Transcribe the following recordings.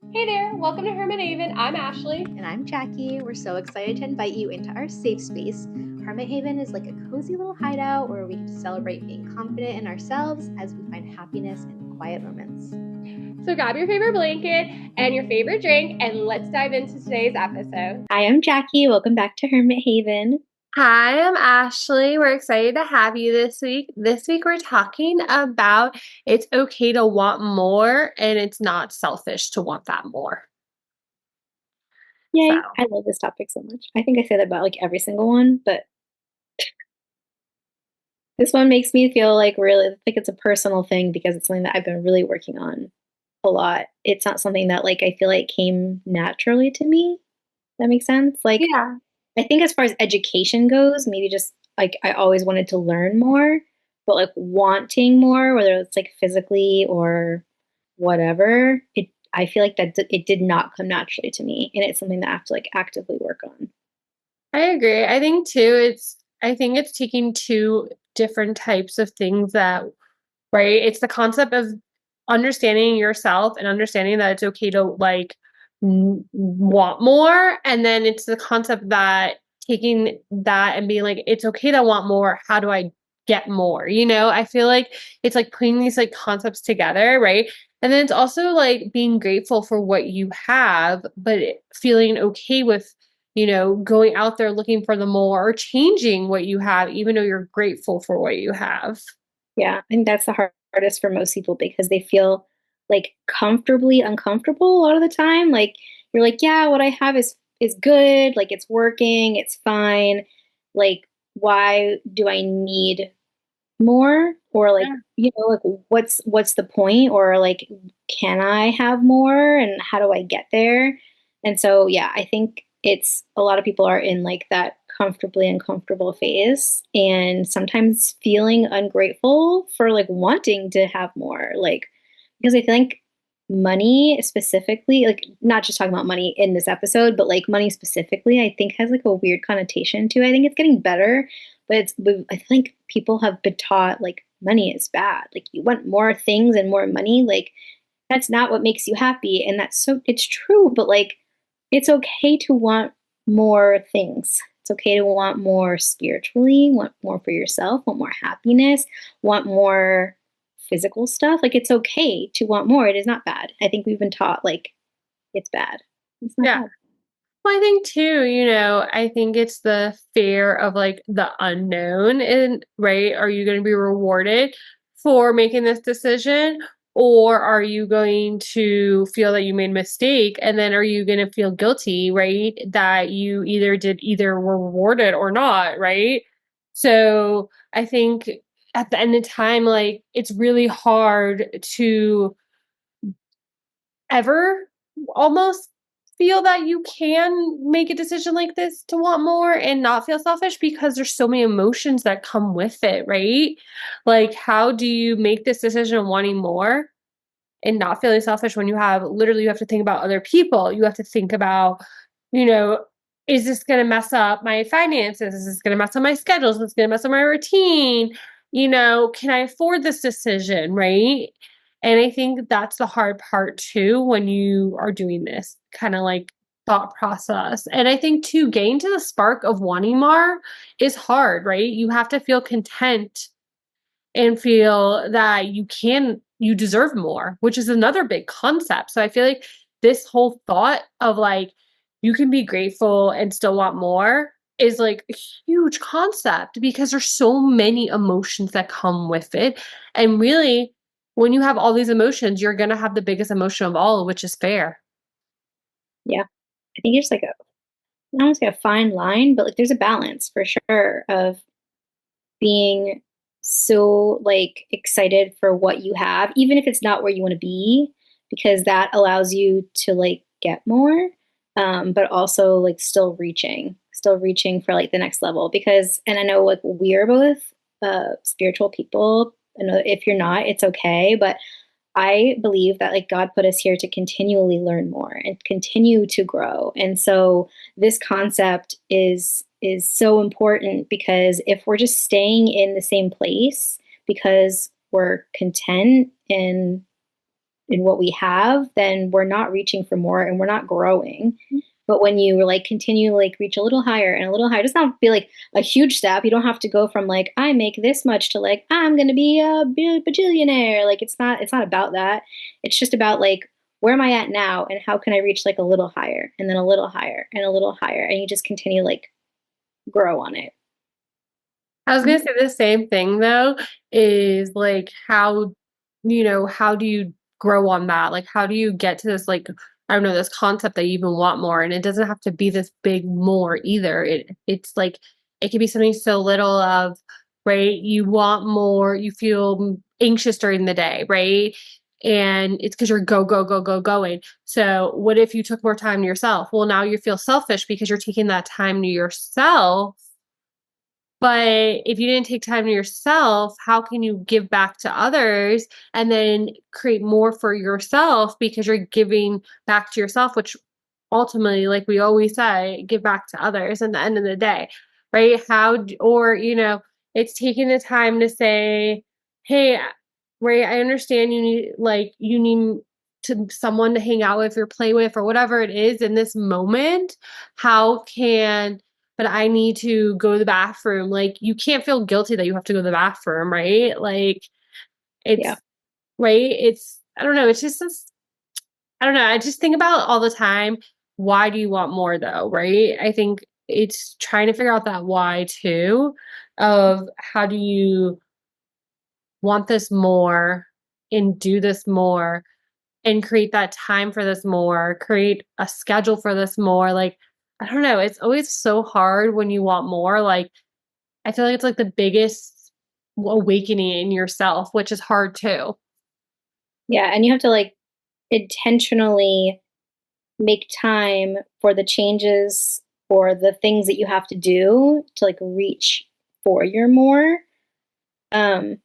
Hey there, welcome to Hermit Haven. I'm Ashley. And I'm Jackie. We're so excited to invite you into our safe space. Hermit Haven is like a cozy little hideout where we can celebrate being confident in ourselves as we find happiness in quiet moments. So grab your favorite blanket and your favorite drink, and let's dive into today's episode. Hi, I'm Jackie. Welcome back to Hermit Haven. Hi, I'm Ashley. We're excited to have you this week. This week, we're talking about it's okay to want more, and it's not selfish to want that more. Yay. So, I love this topic so much. I think I say that about like every single one, but this one makes me feel like really like it's a personal thing because it's something that I've been really working on a lot. It's not something that like I feel like came naturally to me. That makes sense? Like yeah. I think as far as education goes, maybe just like I always wanted to learn more, but like wanting more, whether it's like physically or whatever, it I feel like it did not come naturally to me, and it's something that I have to like actively work on. I agree. I think it's taking two different types of things that, right? It's the concept of understanding yourself and understanding that it's okay to like want more. And then it's the concept that taking that and being like, it's okay to want more. How do I get more? I feel like it's like putting these like concepts together, right? And then it's also like being grateful for what you have, but feeling okay with going out there looking for the more or changing what you have, even though you're grateful for what you have. Yeah, I think that's the hardest for most people because they feel like comfortably uncomfortable a lot of the time. Like you're like, yeah, what I have is good, like it's working, it's fine. Like why do I need more? Or like, Yeah. like what's the point? Or like can I have more and how do I get there? And so yeah, I think it's a lot of people are in like that comfortably uncomfortable phase and sometimes feeling ungrateful for like wanting to have more. Like because I think money specifically, like not just talking about money in this episode, but like money specifically, I think has like a weird connotation to it. I think it's getting better, but I think people have been taught like money is bad. Like you want more things and more money, like that's not what makes you happy. And it's true, but like it's okay to want more things. It's okay to want more spiritually, want more for yourself, want more happiness, want more physical stuff. Like it's okay to want more. It is not bad. I think we've been taught like it's bad. It's not Yeah. bad. Well, I think too, I think it's the fear of like the unknown and right, are you going to be rewarded for making this decision? Or are you going to feel that you made a mistake and then are you going to feel guilty, right? That you either were rewarded or not, right? So I think at the end of time, like it's really hard to ever almost feel that you can make a decision like this to want more and not feel selfish because there's so many emotions that come with it, right? Like, how do you make this decision of wanting more and not feeling selfish when you have to think about other people? You have to think about, you know, is this going to mess up my finances? Is this going to mess up my schedules? Is this going to mess up my routine? Can I afford this decision, right? And I think that's the hard part too when you are doing this kind of like thought process. And I think too, getting to the spark of wanting more is hard, right? You have to feel content and feel that you deserve more, which is another big concept. So I feel like this whole thought of like you can be grateful and still want more is like a huge concept because there's so many emotions that come with it. And really, when you have all these emotions, you're going to have the biggest emotion of all, which is fair. Yeah. I think it's like a I don't say a fine line, but like there's a balance for sure of being so like excited for what you have, even if it's not where you want to be, because that allows you to like get more, but also like still reaching for like the next level. Because, and I know like we are both spiritual people. I know if you're not, it's okay, but I believe that like God put us here to continually learn more and continue to grow. And so this concept is so important because if we're just staying in the same place because we're content in what we have, then we're not reaching for more and we're not growing. But when you like continue like reach a little higher and a little higher, it doesn't have to be like a huge step. You don't have to go from like I make this much to like I'm gonna be a bajillionaire. Like it's not about that. It's just about like where am I at now and how can I reach like a little higher and then a little higher and a little higher and you just continue like grow on it. I was gonna say the same thing though, is like how, how do you grow on that? Like how do you get to this like, I don't know, this concept that you even want more? And it doesn't have to be this big more either. It's like it could be something so little of, right? You want more, you feel anxious during the day, right? And it's because you're go, go, go, go, going. So what if you took more time to yourself? Well, now you feel selfish because you're taking that time to yourself, but if you didn't take time to yourself, how can you give back to others and then create more for yourself because you're giving back to yourself, which ultimately, like we always say, give back to others at the end of the day, right? Or, it's taking the time to say, hey, right, I understand you need to someone to hang out with or play with or whatever it is in this moment. How can but I need to go to the bathroom. Like, you can't feel guilty that you have to go to the bathroom, right? Like, Yeah. it's right. I don't know. It's just this, I don't know. I just think about all the time. Why do you want more though? Right. I think it's trying to figure out that why too, of how do you want this more and do this more and create that time for this more, create a schedule for this more. Like, I don't know. It's always so hard when you want more. Like, I feel like it's like the biggest awakening in yourself, which is hard too. Yeah. And you have to like intentionally make time for the changes or the things that you have to do to like reach for your more. Um,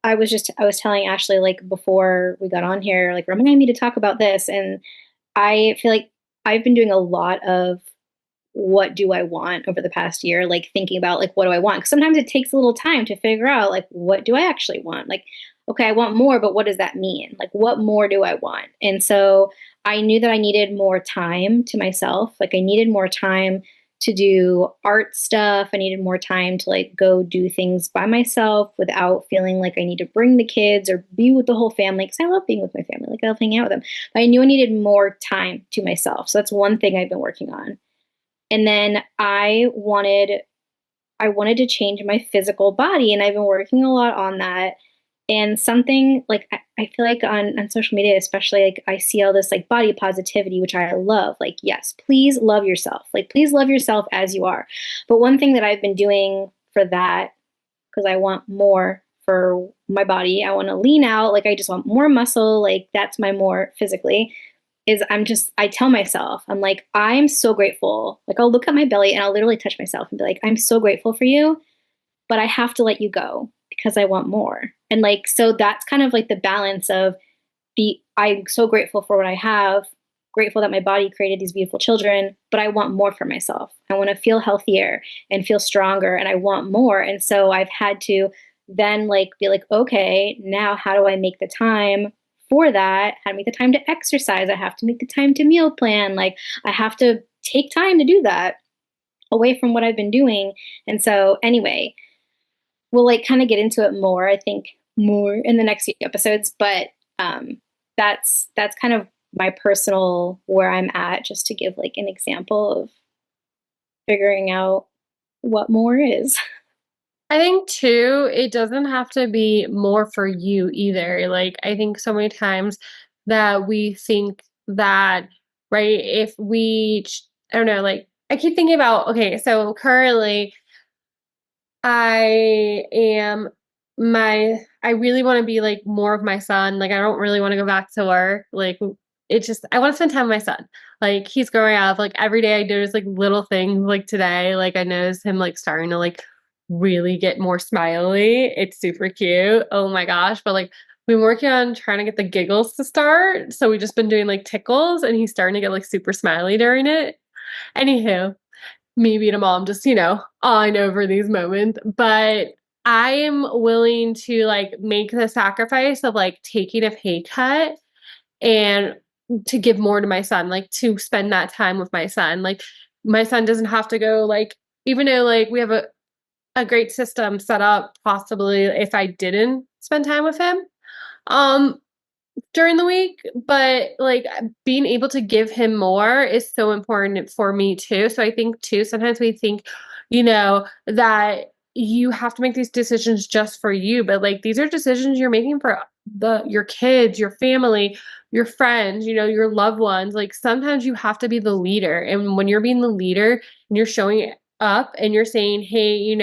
I was telling Ashley like before we got on here, like reminding me to talk about this. And I feel like I've been doing a lot of what do I want over the past year, like thinking about like what do I want? 'Cause sometimes it takes a little time to figure out like what do I actually want? Like, okay, I want more, but what does that mean? Like what more do I want? And so I knew that I needed more time to myself. Like I needed more time to do art stuff. I needed more time to like go do things by myself without feeling like I need to bring the kids or be with the whole family because I love being with my family. Like I love hanging out with them. But I knew I needed more time to myself. So that's one thing I've been working on. And then I wanted to change my physical body and I've been working a lot on that. And something like I feel like on social media, especially like I see all this like body positivity, which I love. Like, yes, please love yourself. Like, please love yourself as you are. But one thing that I've been doing for that, because I want more for my body, I want to lean out, like I just want more muscle, like that's my more physically is I tell myself, I'm like, I'm so grateful. Like, I'll look at my belly and I'll literally touch myself and be like, I'm so grateful for you, but I have to let you go because I want more. And like, so that's kind of like the balance of I'm so grateful for what I have, grateful that my body created these beautiful children, but I want more for myself. I want to feel healthier and feel stronger and I want more. And so I've had to then like be like, okay, now how do I make the time for that? How to make the time to exercise? I have to make the time to meal plan. Like I have to take time to do that away from what I've been doing. And so anyway, we'll like kind of get into it more, I think more in the next few episodes, but that's kind of my personal where I'm at just to give like an example of figuring out what more is. I think too, it doesn't have to be more for you either. Like, I think so many times that we think that, right, if I don't know, like, I keep thinking about, okay, so currently I really want to be like more of my son. Like I don't really want to go back to work. Like it's just I want to spend time with my son. Like he's growing up. Like every day I notice like little things like today. Like I notice him like starting to like really get more smiley. It's super cute. Oh my gosh. But like we've been working on trying to get the giggles to start. So we just been doing like tickles and he's starting to get like super smiley during it. Anywho, me being a mom just, on over these moments. But I am willing to like make the sacrifice of like taking a pay cut and to give more to my son, like to spend that time with my son. Like my son doesn't have to go like even though like we have a great system set up possibly if I didn't spend time with him. Um during the week, but like being able to give him more is so important for me too. So I think too, sometimes we think, that you have to make these decisions just for you, but like these are decisions you're making for your kids, your family, your friends, your loved ones. Like sometimes you have to be the leader. And when you're being the leader and you're showing up and you're saying, hey,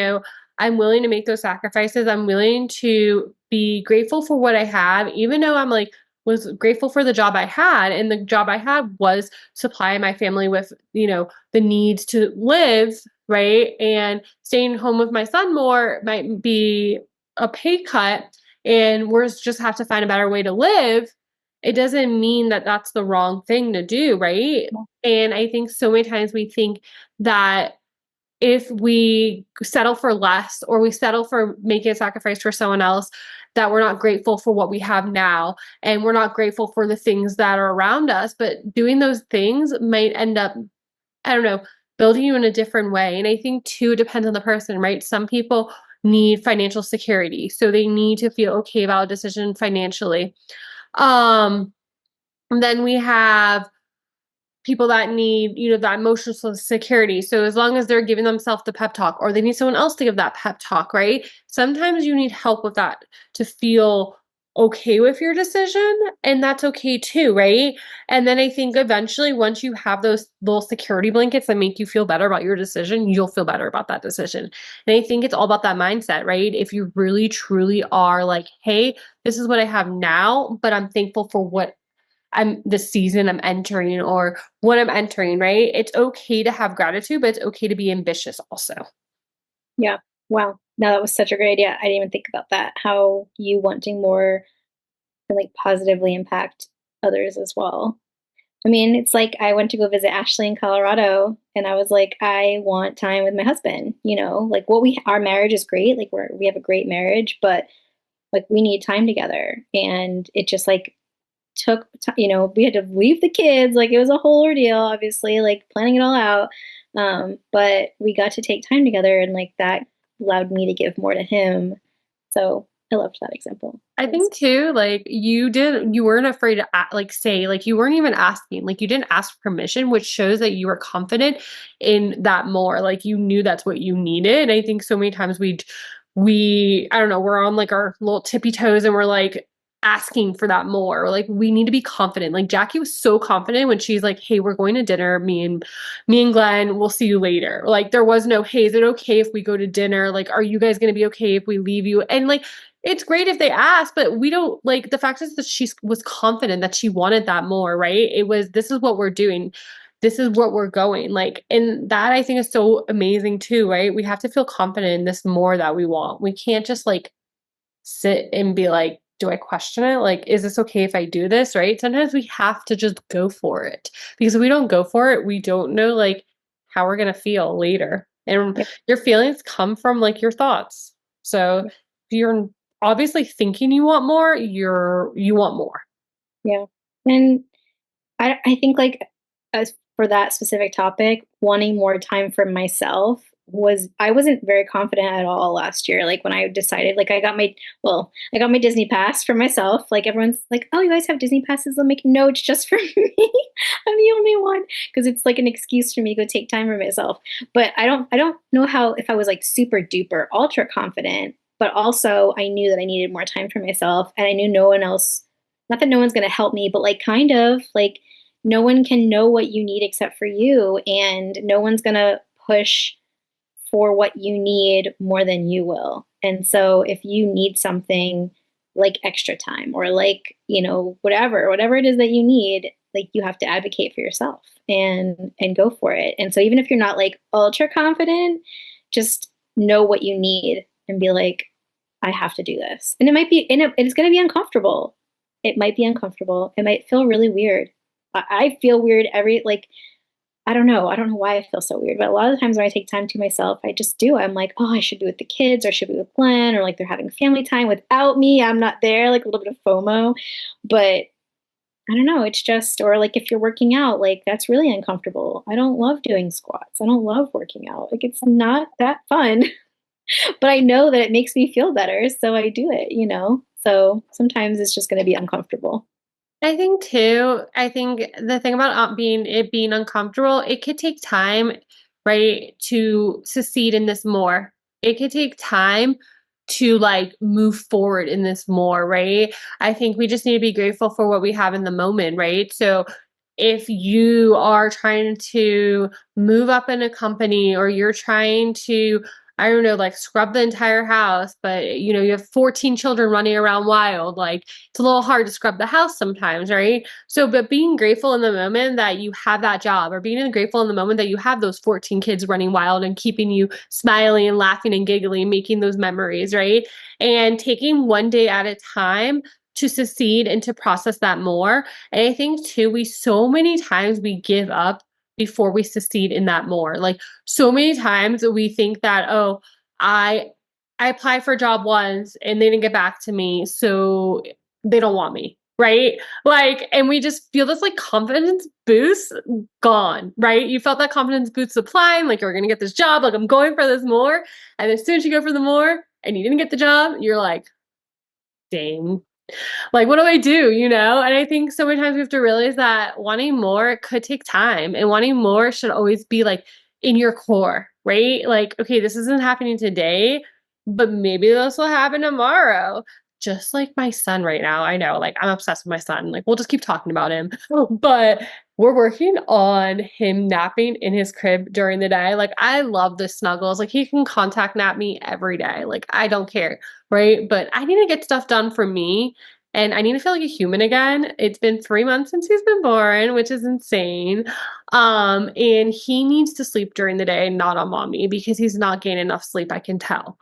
I'm willing to make those sacrifices. I'm willing to be grateful for what I have, even though I'm like was grateful for the job I had. And the job I had was supplying my family with, the needs to live, right? And staying home with my son more might be a pay cut and we're just have to find a better way to live. It doesn't mean that that's the wrong thing to do, right? And I think so many times we think that if we settle for less or we settle for making a sacrifice for someone else, that we're not grateful for what we have now and we're not grateful for the things that are around us. But doing those things might end up, I don't know, building you in a different way. And I think too, it depends on the person, right? Some people need financial security, so they need to feel okay about a decision financially. Um, and then we have people that need, that emotional security. So as long as they're giving themselves the pep talk or they need someone else to give that pep talk, right? Sometimes you need help with that to feel okay with your decision and that's okay too, right? And then I think eventually once you have those little security blankets that make you feel better about your decision, you'll feel better about that decision. And I think it's all about that mindset, right? If you really truly are like, hey, this is what I have now, but I'm thankful for what I'm the season I'm entering or what I'm entering, right? It's okay to have gratitude, but it's okay to be ambitious also. Yeah. Wow. No, that was such a great idea. I didn't even think about that. How you wanting more can like positively impact others as well. I mean, it's like I went to go visit Ashley in Colorado and I was like, I want time with my husband, like our marriage is great. Like we have a great marriage, but like we need time together. And it just like we had to leave the kids. Like it was a whole ordeal, obviously, like planning it all out. But we got to take time together and like that allowed me to give more to him. So I loved that example. I think too, like you weren't afraid to like say, like you weren't even asking, like you didn't ask for permission, which shows that you were confident in that more. Like you knew that's what you needed. And I think so many times I don't know, we're on like our little tippy toes and we're like asking for that more. Like we need to be confident. Like Jackie was so confident when she's like, hey, we're going to dinner, me and Glenn, we'll see you later. Like there was no, hey, is it okay if we go to dinner? Like, are you guys gonna be okay if we leave you? And like it's great if they ask, but we don't like the fact is that she was confident that she wanted that more, right? It was, this is what we're doing. This is what we're going. Like, and that I think is so amazing too, right? We have to feel confident in this more that we want. We can't just like sit and be like, do I question it? Like, is this okay if I do this? Right? Sometimes we have to just go for it because if we don't go for it, we don't know like how we're going to feel later. And Yep. your feelings come from like your thoughts. So if you're obviously thinking you want more, you want more. Yeah. And I think like as for that specific topic, wanting more time for myself I wasn't very confident at all last year. Like when I decided, like I got my Disney pass for myself. Like everyone's like, oh, you guys have Disney passes? I'm like, no, it's just for me. I'm the only one because it's like an excuse for me to go take time for myself. But I don't know how if I was like super duper ultra confident, but also I knew that I needed more time for myself, and I knew no one else. Not that no one's going to help me, but like kind of like no one can know what you need except for you, and no one's going to push for what you need more than you will. And so if you need something like extra time or like, whatever it is that you need, like you have to advocate for yourself and go for it. And so even if you're not like ultra confident, just know what you need and be like, I have to do this. And it's going to be uncomfortable. It might be uncomfortable. It might feel really weird. I feel weird I don't know. I don't know why I feel so weird, but a lot of the times when I take time to myself, I just do. I'm like, oh, I should be with the kids, or I should be with Glenn, or like they're having family time without me. I'm not there, like a little bit of FOMO. But I don't know. It's just, or like if you're working out, like that's really uncomfortable. I don't love doing squats. I don't love working out. Like it's not that fun, but I know that it makes me feel better. So I do it, you know? So sometimes it's just going to be uncomfortable. I think too, I think the thing about being uncomfortable, it could take time, right, to succeed in this more. It could take time to like move forward in this more, right? I think we just need to be grateful for what we have in the moment, right? So if you are trying to move up in a company or you're trying to, I don't know, like scrub the entire house, but you know, you have 14 children running around wild, like it's a little hard to scrub the house sometimes, right? So, but being grateful in the moment that you have that job, or being grateful in the moment that you have those 14 kids running wild and keeping you smiling and laughing and giggling, making those memories, right? And taking one day at a time to succeed and to process that more. And I think too, we so many times we give up before we succeed in that more. Like so many times we think that, oh, I I applied for a job once and they didn't get back to me, so they don't want me, right? Like, and we just feel this like confidence boost gone, right? You felt that confidence boost applying, like you're gonna get this job, like I'm going for this more. And as soon as you go for the more and you didn't get the job, you're like, dang, like, what do I do? You know? And I think so many times we have to realize that wanting more could take time and wanting more should always be like in your core, right? Like, okay, this isn't happening today, but maybe this will happen tomorrow. Just like my son right now. I know, like, I'm obsessed with my son. Like, we'll just keep talking about him. But we're working on him napping in his crib during the day. Like, I love the snuggles. Like, he can contact nap me every day. Like, I don't care, right? But I need to get stuff done for me and I need to feel like a human again. It's been 3 months since he's been born, which is insane. And he needs to sleep during the day, not on mommy, because he's not getting enough sleep, I can tell.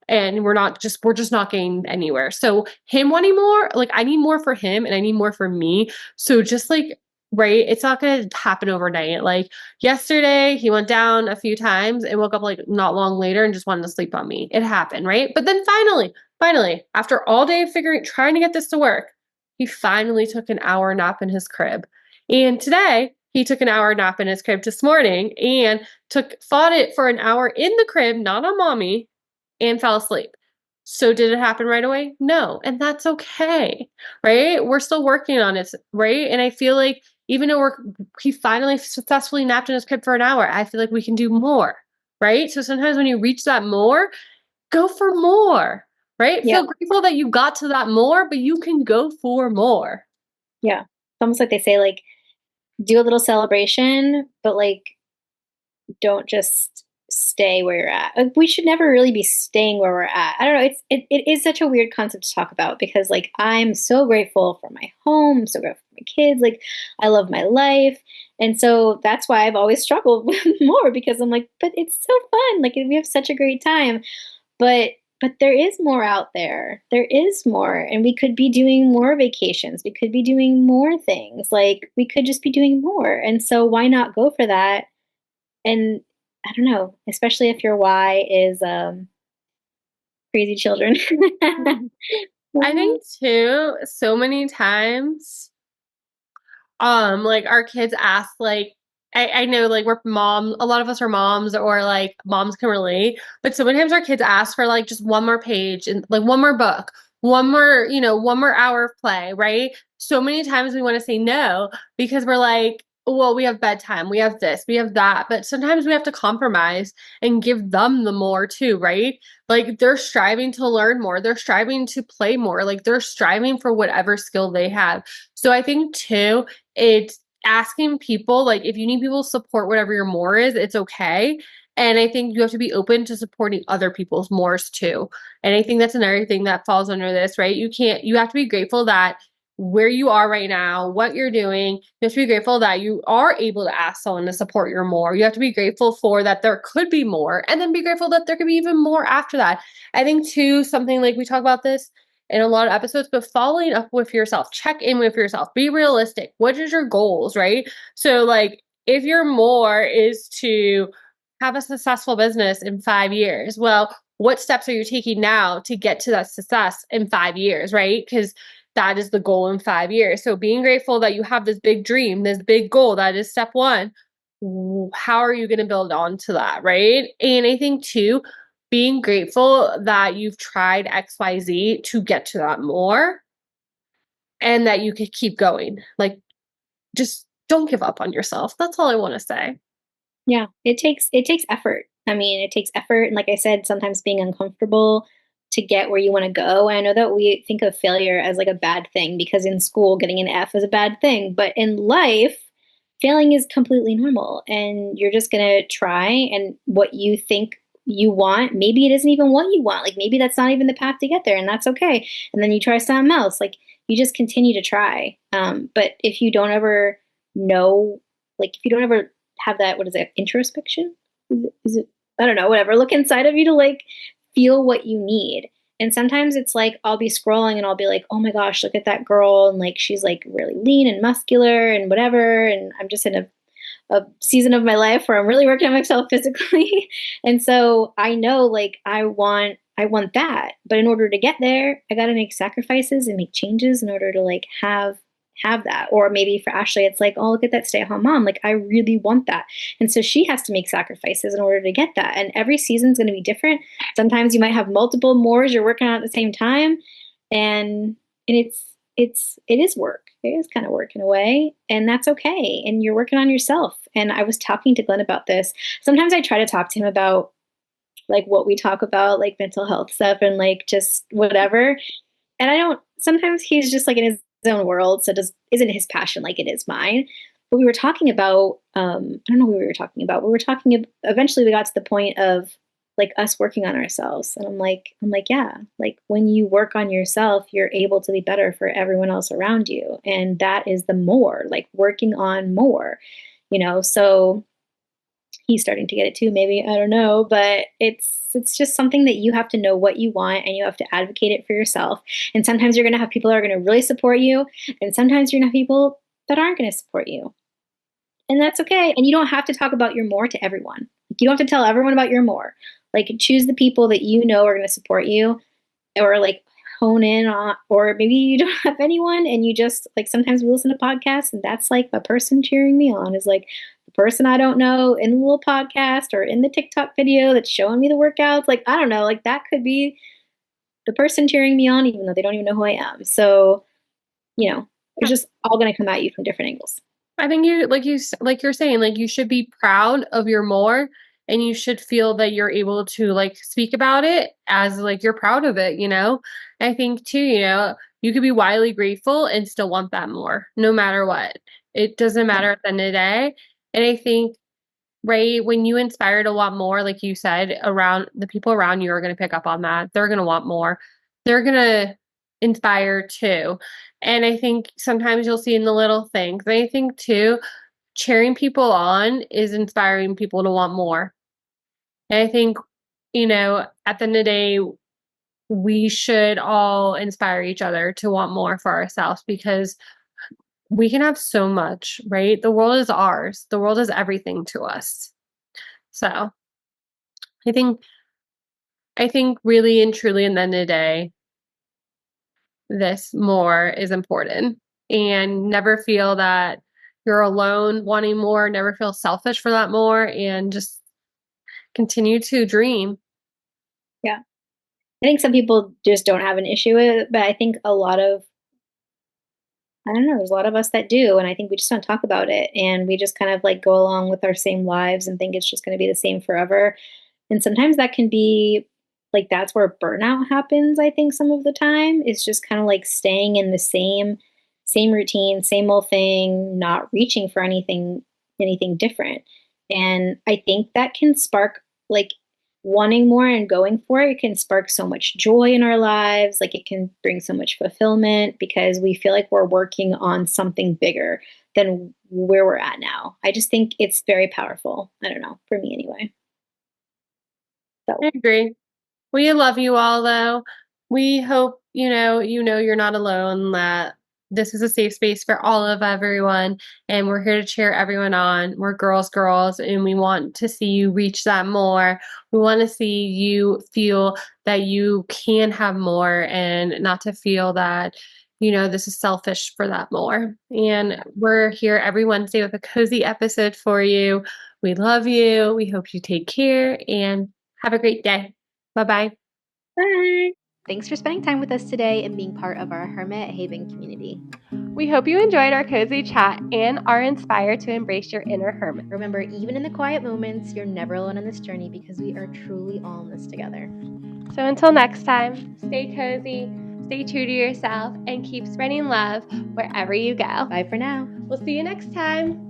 And we're just not getting anywhere. So him wanting more, like I need more for him and I need more for me. So just like right, it's not gonna happen overnight. Like yesterday, he went down a few times and woke up like not long later and just wanted to sleep on me. It happened, right? But then finally, after all day figuring trying to get this to work, he finally took an hour nap in his crib. And today he took an hour nap in his crib this morning and took fought it for an hour in the crib, not on mommy, and fell asleep. So did it happen right away? No. And that's okay. Right? We're still working on it, right? And I feel like even though he finally successfully napped in his crib for an hour, I feel like we can do more. Right? So sometimes when you reach that more, go for more. Right? Yeah. Feel grateful that you got to that more, but you can go for more. Yeah. It's almost like they say, like, do a little celebration, but like don't just stay where you're at. Like, we should never really be staying where we're at. I don't know. It is such a weird concept to talk about because like I'm so grateful for my home, I'm so grateful for my kids. Like I love my life. And so that's why I've always struggled more because I'm like, but it's so fun. Like we have such a great time. But there is more out there. There is more. And we could be doing more vacations. We could be doing more things. Like we could just be doing more. And so why not go for that? And I don't know, especially if your why is crazy children. I think too, so many times like our kids ask like I know like we're mom a lot of us are moms or like moms can relate, but sometimes our kids ask for like just one more page and like one more book, one more, you know, one more hour of play, right? So many times we want to say no because we're like, well, we have bedtime, we have this, we have that, but sometimes we have to compromise and give them the more too, right? Like they're striving to learn more, they're striving to play more, like they're striving for whatever skill they have. So I think too, it's asking people like if you need people to support whatever your more is, it's okay. And I think you have to be open to supporting other people's mores too. And I think that's another thing that falls under this, right? You have to be grateful that where you are right now, what you're doing, you have to be grateful that you are able to ask someone to support your more. You have to be grateful for that there could be more, and then be grateful that there could be even more after that. I think too, something like we talk about this in a lot of episodes, but following up with yourself, check in with yourself, be realistic. What is your goals, right? So like if your more is to have a successful business in 5 years, well, what steps are you taking now to get to that success in 5 years, right? Because that is the goal in 5 years. So being grateful that you have this big dream, this big goal, that is step one. How are you going to build on to that, right? And I think too, being grateful that you've tried XYZ to get to that more and that you could keep going. Like, just don't give up on yourself. That's all I want to say. Yeah, it takes effort. I mean, it takes effort, and like I said, sometimes being uncomfortable to get where you want to go. And I know that we think of failure as like a bad thing because in school getting an F is a bad thing, but in life, failing is completely normal. And you're just gonna try, and what you think you want, maybe it isn't even what you want. Like maybe that's not even the path to get there, and that's okay. And then you try something else. Like you just continue to try. But if you don't ever know, like if you don't ever have that, what is it, introspection, is it, I don't know, whatever, look inside of you to like feel what you need. And sometimes it's like I'll be scrolling and I'll be like, oh my gosh, look at that girl, and like she's like really lean and muscular and whatever, and I'm just in a season of my life where I'm really working on myself physically. And so I know like I want that. But in order to get there, I gotta make sacrifices and make changes in order to like have that. Or maybe for Ashley, it's like, oh, look at that stay-at-home mom. Like I really want that. And so she has to make sacrifices in order to get that. And every season's gonna be different. Sometimes you might have multiple mores you're working on at the same time. And it is work. It is kind of work in a way, and that's okay. And you're working on yourself. And I was talking to Glenn about this. Sometimes I try to talk to him about like what we talk about, like mental health stuff and like just whatever. And I don't. Sometimes he's just like in his own world, so does isn't his passion like it is mine. But we were talking about. I don't know what we were talking about. We were talking. Eventually, we got to the point of like us working on ourselves, and I'm like, yeah, like when you work on yourself, you're able to be better for everyone else around you, and that is the more like working on more, So he's starting to get it too, maybe, I don't know, but it's just something that you have to know what you want and you have to advocate it for yourself. And sometimes you're going to have people that are going to really support you, and sometimes you're going to have people that aren't going to support you, and that's okay. And you don't have to talk about your more to everyone. Like, you don't have to tell everyone about your more. Like choose the people that you know are going to support you, or like hone in on, or maybe you don't have anyone and you just like sometimes we listen to podcasts and that's like a person cheering me on is like the person I don't know in the little podcast or in the TikTok video that's showing me the workouts. Like I don't know, like that could be the person cheering me on even though they don't even know who I am. So, it's just all going to come at you from different angles. I think like you're saying, like you should be proud of your more and you should feel that you're able to like speak about it as like you're proud of it. I think too, you could be wildly grateful and still want that more, no matter what. It doesn't Yeah. matter at the end of the day. And I think, right, when you inspire to want more, like you said, around the people around you are going to pick up on that. They're going to want more. They're going to inspire too. And I think sometimes you'll see in the little things. And I think too, cheering people on is inspiring people to want more. And I think, at the end of the day, we should all inspire each other to want more for ourselves because we can have so much, right? The world is ours. The world is everything to us. So I think I think really and truly in the end of the day, this more is important. And never feel that you're alone wanting more, never feel selfish for that more, and just continue to dream. Yeah. I think some people just don't have an issue with it, but I think I don't know, there's a lot of us that do, and I think we just don't talk about it, and we just kind of like go along with our same lives and think it's just going to be the same forever. And sometimes that can be like that's where burnout happens, I think some of the time. It's just kind of like staying in the same routine, same old thing, not reaching for anything different. And I think that can spark like wanting more and going for it. It can spark so much joy in our lives. Like it can bring so much fulfillment because we feel like we're working on something bigger than where we're at now. I just think it's very powerful. I don't know, for me anyway. So I agree. We love you all though. We hope, you know you're not alone, that this is a safe space for all of everyone, and we're here to cheer everyone on. We're girls, and we want to see you reach that more. We want to see you feel that you can have more and not to feel that, this is selfish for that more. And we're here every Wednesday with a cozy episode for you. We love you. We hope you take care and have a great day. Bye-bye. Bye. Thanks for spending time with us today and being part of our Hermit Haven community. We hope you enjoyed our cozy chat and are inspired to embrace your inner hermit. Remember, even in the quiet moments, you're never alone on this journey because we are truly all in this together. So until next time, stay cozy, stay true to yourself, and keep spreading love wherever you go. Bye for now. We'll see you next time.